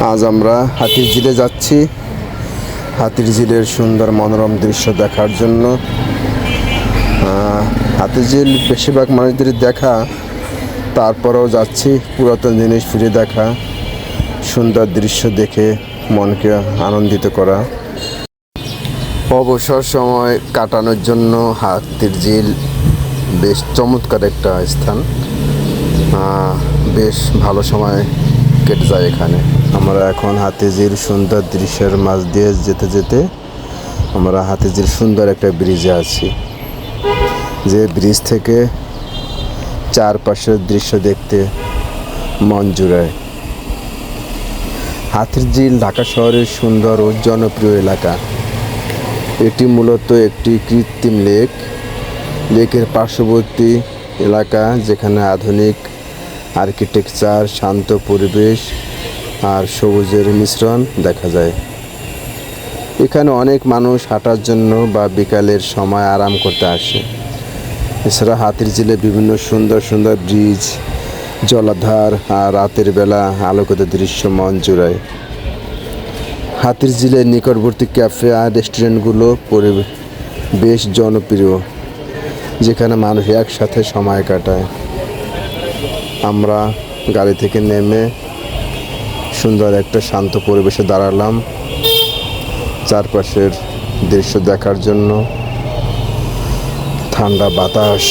আজ আমরা হাতির ঝিলে যাচ্ছি। হাতির ঝিলের সুন্দর মনোরম দৃশ্য দেখার জন্য। হাতির ঝিল বেশিরভাগ মানুষদের দেখা, তারপরেও যাচ্ছি পুরাতন জিনিস ফিরে দেখা, সুন্দর দৃশ্য দেখে মনকে আনন্দিত করা। অবসর সময় কাটানোর জন্য হাতির ঝিল বেশ চমৎকার একটা স্থান। বেশ ভালো সময় কেটে যায় এখানে। আমরা এখন হাতিঝিল সুন্দর দৃশ্যের মাঝ দিয়ে যেতে যেতে আমরা হাতিঝিল সুন্দর একটা ব্রিজে আছি, যে ব্রিজ থেকে চারপাশের দৃশ্য দেখতে মন জুড়ায়। হাতিঝিল ঢাকা শহরের সুন্দর ও জনপ্রিয় এলাকা। এটি মূলত একটি কৃত্রিম লেকের পার্শ্ববর্তী এলাকা, যেখানে আধুনিক আর্কিটেকচার, শান্ত পরিবেশ আর সবুজের মিশ্রণ দেখা যায়। এখানে অনেক মানুষ হাঁটার জন্য বা বিকালের সময় আরাম করতে আসে। এছাড়া হাতির ঝিলে বিভিন্ন সুন্দর সুন্দর ব্রিজ, জলাধার আর রাতের বেলা আলোকিত দৃশ্য মন জুড়ায়। হাতির ঝিলের নিকটবর্তী ক্যাফে আর রেস্টুরেন্টগুলো বেশ জনপ্রিয়, যেখানে মানুষ একসাথে সময় কাটায়। আমরা গাড়ি থেকে নেমে সুন্দর একটা শান্ত পরিবেশে দাঁড়ালাম চারপাশের দৃশ্য দেখার জন্য। ঠান্ডা বাতাস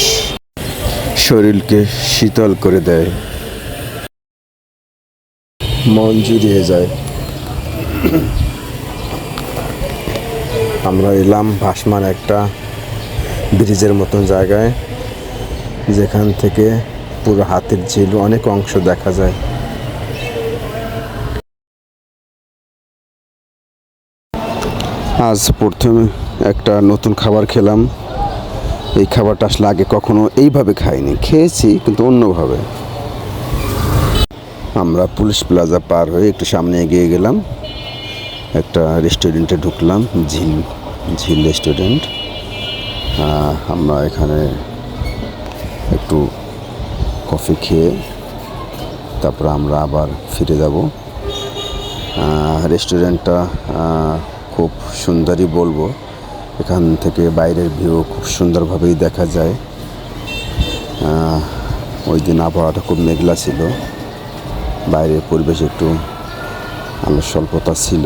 শরীরকে শীতল করে দেয়, মন জুড়িয়ে যায়। আমরা এলাম ভাসমান একটা ব্রিজের মতন জায়গায়, যেখান থেকে পুরো হাতির ঝিল অনেক অংশ দেখা যায়। আজ প্রথমে একটা নতুন খাবার খেলাম। এই খাবারটা আসলে আগে কখনো এইভাবে খাইনি, খেয়েছি কিন্তু অন্যভাবে। আমরা পুলিশ প্লাজা পার হয়ে একটু সামনে এগিয়ে গেলাম, একটা রেস্টুরেন্টে ঢুকলাম, ঝিল রেস্টুরেন্ট। আমরা এখানে একটু কফি খেয়ে তারপর আমরা আবার ফিরে যাব। রেস্টুরেন্টটা খুব সুন্দরই বলবো। এখান থেকে বাইরের ভিউ খুব সুন্দরভাবেই দেখা যায়। ওই দিন আবহাওয়াটা খুব মেঘলা ছিল, বাইরের পরিবেশ একটু আলো স্বল্পতা ছিল।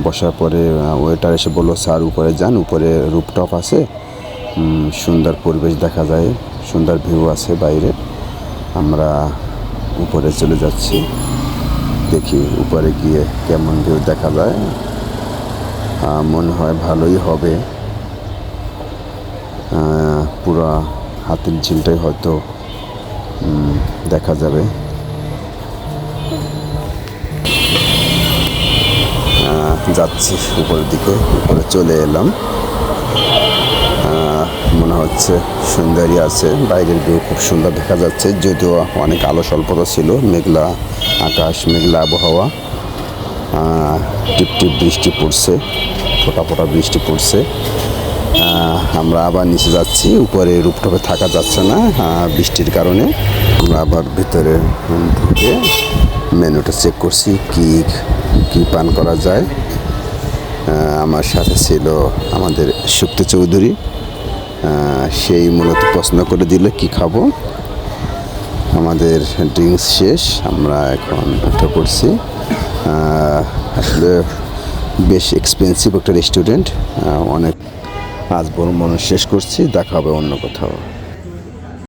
বসার পরে ওয়েটার এসে বললো, স্যার উপরে যান, উপরে রুফটপ আছে, সুন্দর পরিবেশ দেখা যায়, সুন্দর ভিউ আছে বাইরে। আমরা উপরে চলে যাচ্ছি, দেখি উপরে গিয়ে কেমন ভিউ দেখা যায়। মনে হয় ভালোই হবে। পুরা হাতির ঝিলটাই হয়তো দেখা যাবে। যাচ্ছি উপরের দিকে, উপরে চলে এলাম। মনে হচ্ছে সুন্দরই আছে, বাইরের ভিউ খুব সুন্দর দেখা যাচ্ছে, যদিও অনেক আলো স্বল্পতা ছিল, মেঘলা আকাশ, মেঘলা আবহাওয়া। টিপটিপ বৃষ্টি পড়ছে, ফোটা ফোটা বৃষ্টি পড়ছে। আমরা আবার নিচে যাচ্ছি, উপরে রুফটপে থাকা যাচ্ছে না বৃষ্টির কারণে। আমরা আবার ভিতরে ঢুকে মেনুটা চেক করছি, কি পান করা যায়। আমার সাথে ছিল আমাদের সুপ্ত চৌধুরী, সেই মূলত প্রশ্ন করে দিল কি খাবো। আমাদের ড্রিঙ্কস শেষ, আমরা এখন উঠে পড়ছি। আসলে বেশ এক্সপেন্সিভ একটা রেস্টুরেন্ট, অনেক। আজ ভ্রমণ শেষ করছি, দেখা হবে অন্য কোথাও।